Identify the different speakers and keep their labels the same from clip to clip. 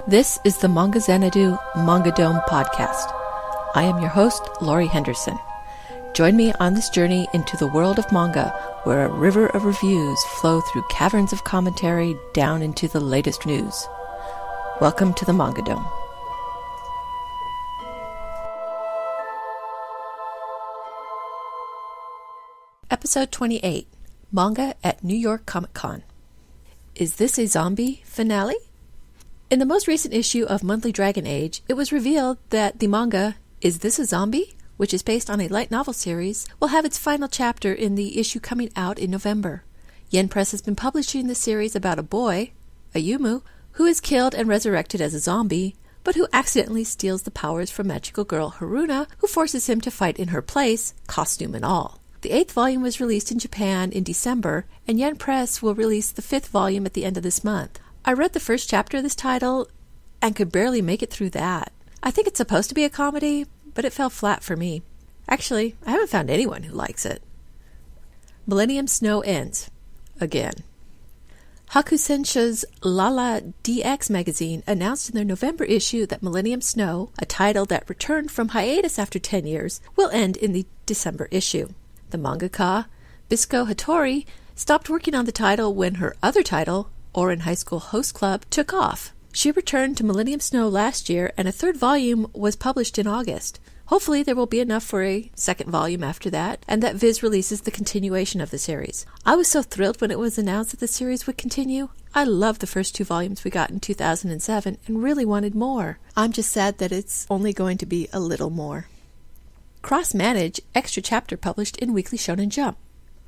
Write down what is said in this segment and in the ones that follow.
Speaker 1: This is the Manga Xanadu Manga Dome podcast. I am your host, Laurie Henderson. Join me on this journey into the world of manga, where a river of reviews flow through caverns of commentary down into the latest news. Welcome to the Manga Dome. Episode 28, Manga at New York Comic Con. Is this a zombie finale? In the most recent issue of Monthly Dragon Age, it was revealed that the manga, Is This a Zombie?, which is based on a light novel series, will have its final chapter in the issue coming out in November. Yen Press has been publishing the series about a boy, Ayumu, who is killed and resurrected as a zombie, but who accidentally steals the powers from magical girl Haruna, who forces him to fight in her place, costume and all. The 8th volume was released in Japan in December, and Yen Press will release the 5th volume at the end of this month. I read the first chapter of this title and could barely make it through that. I think it's supposed to be a comedy, but it fell flat for me. Actually, I haven't found anyone who likes it. Millennium Snow ends. Again. Hakusensha's Lala DX magazine announced in their November issue that Millennium Snow, a title that returned from hiatus after 10 years, will end in the December issue. The mangaka, Bisco Hattori, stopped working on the title when her other title, Orin High School Host Club, took off. She returned to Millennium Snow last year, and a 3rd volume was published in August. Hopefully there will be enough for a 2nd volume after that, and that Viz releases the continuation of the series. I was so thrilled when it was announced that the series would continue. I loved the first 2 volumes we got in 2007 and really wanted more. I'm just sad that it's only going to be a little more. Cross Manage extra chapter published in Weekly Shonen Jump.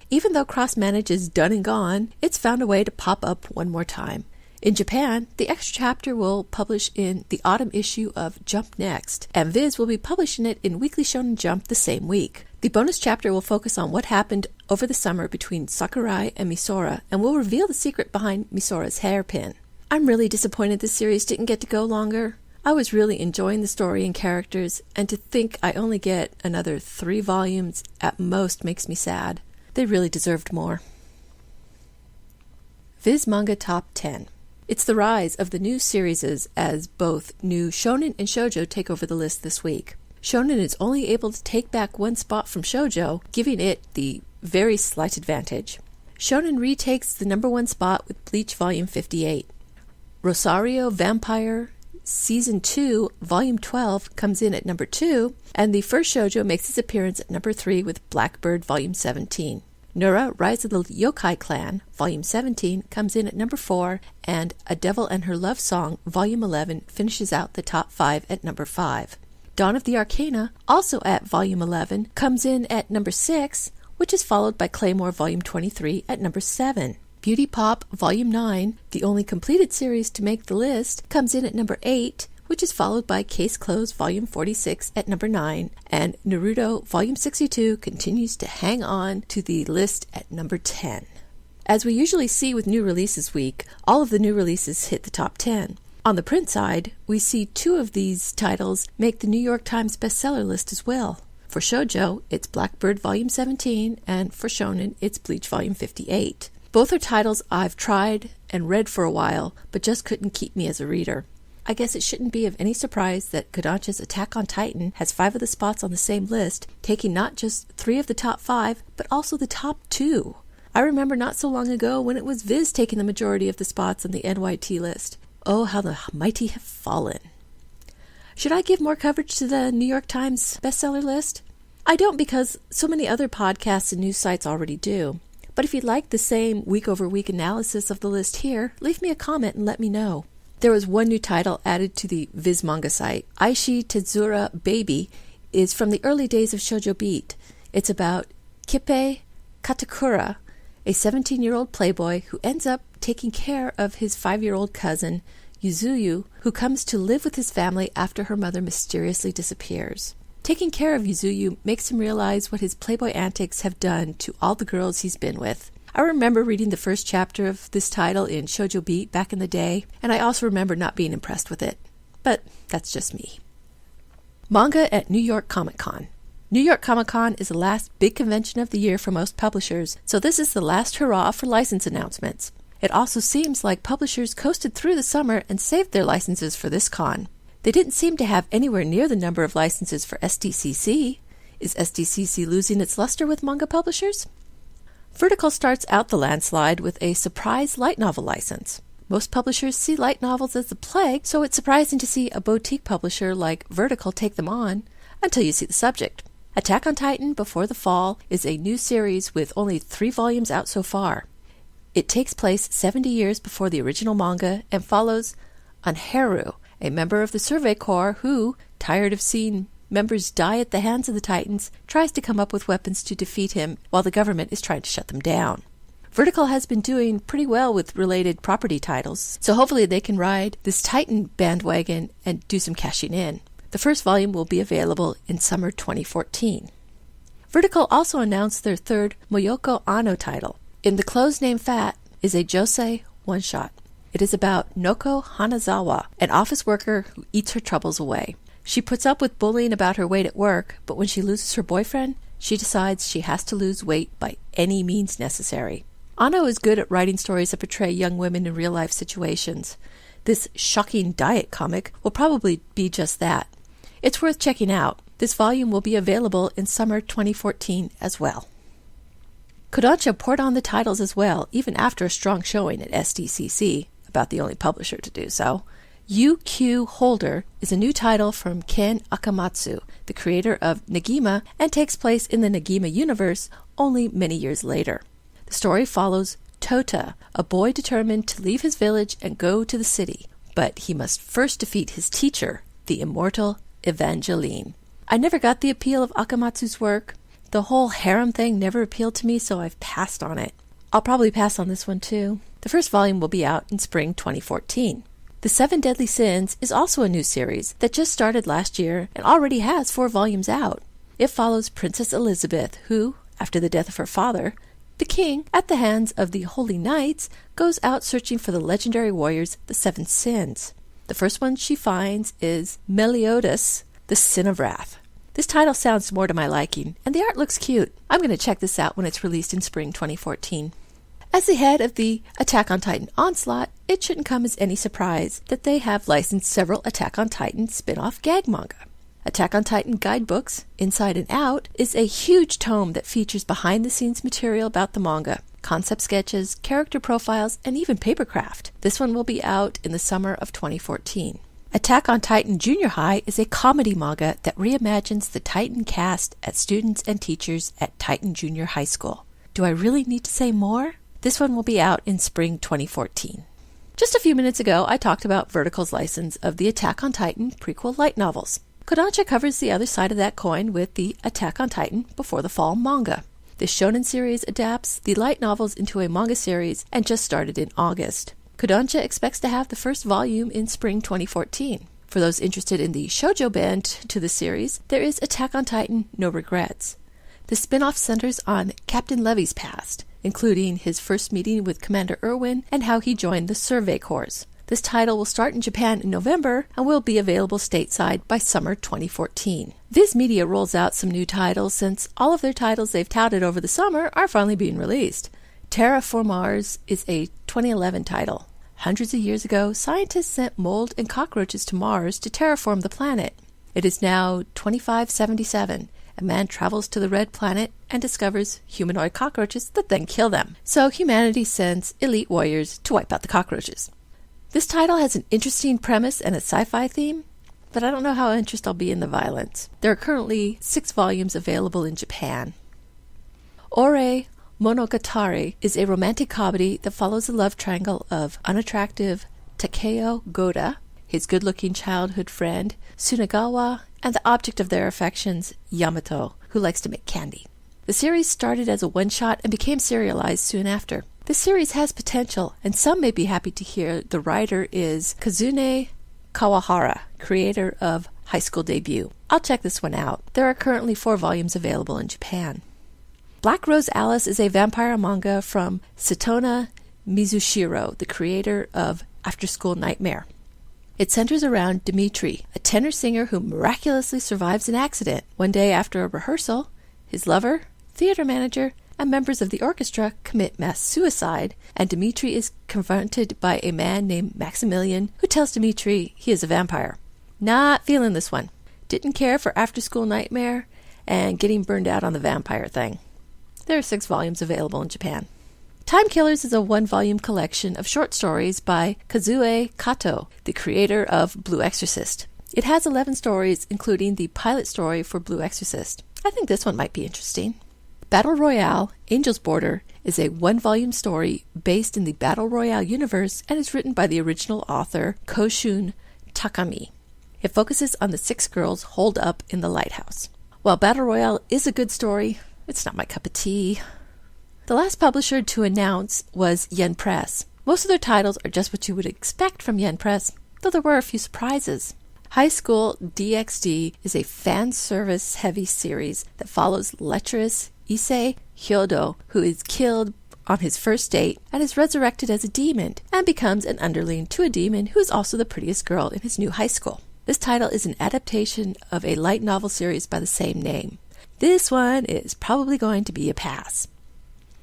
Speaker 1: Even though Cross Manage is done and gone, it's found a way to pop up one more time. In Japan, the extra chapter will publish in the autumn issue of Jump Next, and Viz will be publishing it in Weekly Shonen Jump the same week. The bonus chapter will focus on what happened over the summer between Sakurai and Misora, and will reveal the secret behind Misora's hairpin. I'm really disappointed this series didn't get to go longer. I was really enjoying the story and characters, and to think I only get another 3 volumes at most makes me sad. They really deserved more. Viz Manga Top 10. It's the rise of the new series as both new shonen and shoujo take over the list this week. Shonen is only able to take back 1 spot from shoujo, giving it the very slight advantage. Shonen retakes the number 1 spot with Bleach Volume 58. Rosario Vampire Season 2, Volume 12 comes in at number 2, and the first shoujo makes its appearance at number 3 with Blackbird Volume 17. Nura, Rise of the Yokai Clan, Volume 17, comes in at number 4, and A Devil and Her Love Song, Volume 11, finishes out the top 5 at number 5. Dawn of the Arcana, also at Volume 11, comes in at number 6, which is followed by Claymore Volume 23 at number 7. Beauty Pop Volume 9, the only completed series to make the list, comes in at number 8, which is followed by Case Closed Volume 46 at number 9, and Naruto Volume 62 continues to hang on to the list at number 10. As we usually see with New Releases Week, all of the new releases hit the top 10. On the print side, we see 2 of these titles make the New York Times bestseller list as well. For shoujo, it's Blackbird Volume 17, and for shonen, it's Bleach Volume 58. Both are titles I've tried and read for a while, but just couldn't keep me as a reader. I guess it shouldn't be of any surprise that Kodansha's Attack on Titan has 5 of the spots on the same list, taking not just 3 of the top 5, but also the top 2. I remember not so long ago when it was Viz taking the majority of the spots on the NYT list. Oh, how the mighty have fallen. Should I give more coverage to the New York Times bestseller list? I don't, because so many other podcasts and news sites already do. But if you'd like the same week-over-week analysis of the list here, leave me a comment and let me know. There was 1 new title added to the Viz Manga site. Aishi Tezura Baby is from the early days of Shoujo Beat. It's about Kippei Katakura, a 17-year-old playboy who ends up taking care of his 5-year-old cousin, Yuzuyu, who comes to live with his family after her mother mysteriously disappears. Taking care of Yuzuyu makes him realize what his playboy antics have done to all the girls he's been with. I remember reading the first chapter of this title in Shoujo Beat back in the day, and I also remember not being impressed with it. But that's just me. Manga at New York Comic Con. New York Comic Con is the last big convention of the year for most publishers, so this is the last hurrah for license announcements. It also seems like publishers coasted through the summer and saved their licenses for this con. They didn't seem to have anywhere near the number of licenses for SDCC. Is SDCC losing its luster with manga publishers? Vertical starts out the landslide with a surprise light novel license. Most publishers see light novels as the plague, so it's surprising to see a boutique publisher like Vertical take them on until you see the subject. Attack on Titan Before the Fall is a new series with only 3 volumes out so far. It takes place 70 years before the original manga and follows Anheru, a member of the Survey Corps who, tired of seeing members die at the hands of the Titans, tries to come up with weapons to defeat him while the government is trying to shut them down. Vertical has been doing pretty well with related property titles, so hopefully they can ride this Titan bandwagon and do some cashing in. The first volume will be available in summer 2014. Vertical also announced their third Moyoko Anno title. In the Closed Name Fat is a josei one-shot. It is about Noko Hanazawa, an office worker who eats her troubles away. She puts up with bullying about her weight at work, but when she loses her boyfriend, she decides she has to lose weight by any means necessary. Anno is good at writing stories that portray young women in real-life situations. This shocking diet comic will probably be just that. It's worth checking out. This volume will be available in summer 2014 as well. Kodansha poured on the titles as well, even after a strong showing at SDCC, about the only publisher to do so. UQ Holder is a new title from Ken Akamatsu, the creator of Negima, and takes place in the Negima universe only many years later. The story follows Tota, a boy determined to leave his village and go to the city, but he must first defeat his teacher, the immortal Evangeline. I never got the appeal of Akamatsu's work. The whole harem thing never appealed to me, so I've passed on it. I'll probably pass on this one too. The first volume will be out in spring 2014. The 7 Deadly Sins is also a new series that just started last year and already has 4 volumes out. It follows Princess Elizabeth, who, after the death of her father, the king, at the hands of the Holy Knights, goes out searching for the legendary warriors, the 7 Sins. The first one she finds is Meliodas, the Sin of Wrath. This title sounds more to my liking, and the art looks cute. I'm going to check this out when it's released in spring 2014. As the head of the Attack on Titan onslaught, it shouldn't come as any surprise that they have licensed several Attack on Titan spin-off gag manga. Attack on Titan Guidebooks, Inside and Out, is a huge tome that features behind-the-scenes material about the manga, concept sketches, character profiles, and even papercraft. This one will be out in the summer of 2014. Attack on Titan Junior High is a comedy manga that reimagines the Titan cast as students and teachers at Titan Junior High School. Do I really need to say more? This one will be out in spring 2014. Just a few minutes ago, I talked about Vertical's license of the Attack on Titan prequel light novels. Kodansha covers the other side of that coin with the Attack on Titan Before the Fall manga. This shonen series adapts the light novels into a manga series and just started in August. Kodansha expects to have the first volume in spring 2014. For those interested in the shoujo bent to the series, there is Attack on Titan No Regrets. The spin-off centers on Captain Levy's past, including his first meeting with Commander Irwin and how he joined the Survey Corps. This title will start in Japan in November and will be available stateside by summer 2014. Viz Media rolls out some new titles since all of their titles they've touted over the summer are finally being released. Terra for Mars is a 2011 title. Hundreds of years ago, scientists sent mold and cockroaches to Mars to terraform the planet. It is now 2577. A man travels to the red planet and discovers humanoid cockroaches that then kill them. So humanity sends elite warriors to wipe out the cockroaches. This title has an interesting premise and a sci-fi theme, but I don't know how interested I'll be in the violence. There are currently 6 volumes available in Japan. Ore Monogatari is a romantic comedy that follows the love triangle of unattractive Takeo Goda, his good-looking childhood friend Tsunagawa, and the object of their affections, Yamato, who likes to make candy. The series started as a one-shot and became serialized soon after. This series has potential, and some may be happy to hear the writer is Kazune Kawahara, creator of High School Debut. I'll check this one out. There are currently 4 volumes available in Japan. Black Rose Alice is a vampire manga from Satona Mizushiro, the creator of After School Nightmare. It centers around Dimitri, a tenor singer who miraculously survives an accident. One day after a rehearsal, his lover, theater manager, and members of the orchestra commit mass suicide, and Dmitri is confronted by a man named Maximilian who tells Dmitri he is a vampire. Not feeling this one. Didn't care for After School Nightmare and getting burned out on the vampire thing. There are 6 volumes available in Japan. Time Killers is a 1-volume collection of short stories by Kazue Kato, the creator of Blue Exorcist. It has 11 stories, including the pilot story for Blue Exorcist. I think this one might be interesting. Battle Royale, Angel's Border, is a 1-volume story based in the Battle Royale universe and is written by the original author Koshun Takami. It focuses on the 6 girls holed up in the lighthouse. While Battle Royale is a good story, it's not my cup of tea. The last publisher to announce was Yen Press. Most of their titles are just what you would expect from Yen Press, though there were a few surprises. High School DxD is a fan service heavy series that follows lecherous Issei Hyodo, who is killed on his first date and is resurrected as a demon and becomes an underling to a demon who is also the prettiest girl in his new high school. This title is an adaptation of a light novel series by the same name. This one is probably going to be a pass.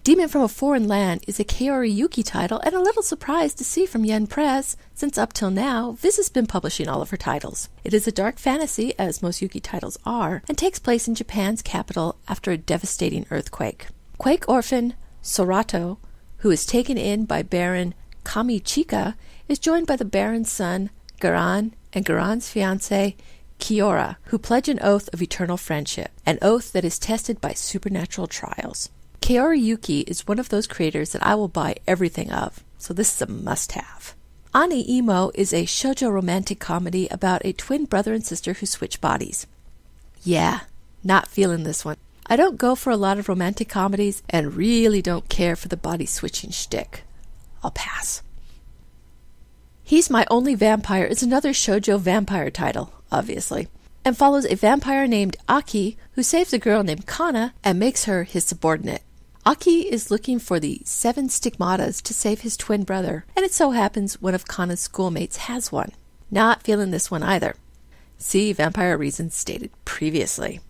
Speaker 1: Demon from a Foreign Land is a Kaori Yuki title and a little surprised to see from Yen Press, since up till now, Viz has been publishing all of her titles. It is a dark fantasy, as most Yuki titles are, and takes place in Japan's capital after a devastating earthquake. Quake orphan Sorato, who is taken in by Baron Kamichika, is joined by the Baron's son, Garan, and Garan's fiancée, Kiora, who pledge an oath of eternal friendship, an oath that is tested by supernatural trials. Kaori Yuki is one of those creators that I will buy everything of, so this is a must-have. Ani Imo is a shoujo romantic comedy about a twin brother and sister who switch bodies. Yeah, not feeling this one. I don't go for a lot of romantic comedies and really don't care for the body-switching shtick. I'll pass. He's My Only Vampire is another shoujo vampire title, obviously, and follows a vampire named Aki who saves a girl named Kana and makes her his subordinate. Aki is looking for the 7 stigmatas to save his twin brother, and it so happens one of Kana's schoolmates has one. Not feeling this one either. See Vampire Reasons stated previously.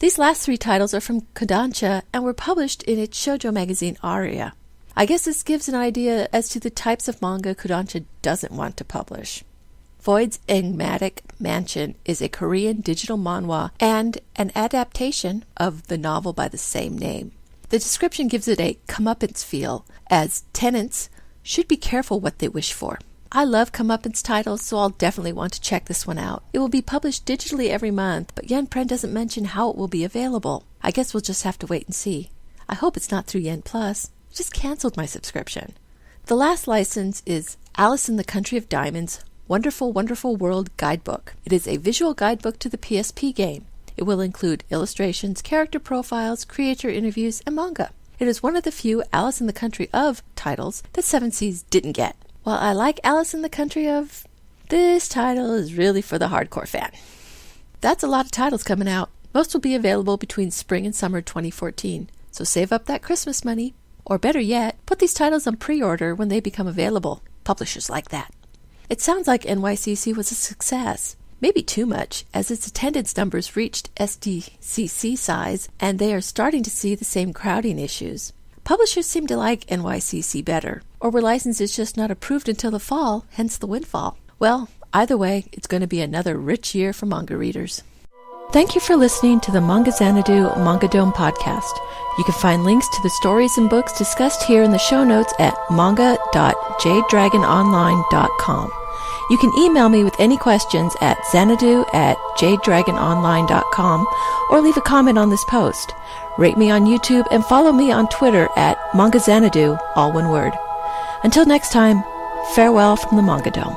Speaker 1: These last 3 titles are from Kodansha and were published in its shoujo magazine Aria. I guess this gives an idea as to the types of manga Kodansha doesn't want to publish. Void's Enigmatic Mansion is a Korean digital manhwa and an adaptation of the novel by the same name. The description gives it a comeuppance feel, as tenants should be careful what they wish for. I love comeuppance titles, so I'll definitely want to check this one out. It will be published digitally every month, but Yen Pren doesn't mention how it will be available. I guess we'll just have to wait and see. I hope it's not through Yen Plus. I just canceled my subscription. The last license is Alice in the Country of Diamonds, Wonderful, Wonderful World Guidebook. It is a visual guidebook to the PSP game. It will include illustrations, character profiles, creator interviews, and manga. It is one of the few Alice in the Country of titles that 7 Seas didn't get. While I like Alice in the Country of, this title is really for the hardcore fan. That's a lot of titles coming out. Most will be available between spring and summer 2014, so save up that Christmas money. Or better yet, put these titles on pre-order when they become available. Publishers like that. It sounds like NYCC was a success. Maybe too much, as its attendance numbers reached SDCC size, and they are starting to see the same crowding issues. Publishers seem to like NYCC better, or were licenses just not approved until the fall, hence the windfall? Well, either way, it's going to be another rich year for manga readers. Thank you for listening to the Manga Xanadu Manga Dome podcast. You can find links to the stories and books discussed here in the show notes at manga.jadedragononline.com. You can email me with any questions at xanadu@jadedragononline.com or leave a comment on this post. Rate me on YouTube and follow me on Twitter at Manga Xanadu, all one word. Until next time, farewell from the Manga Dome.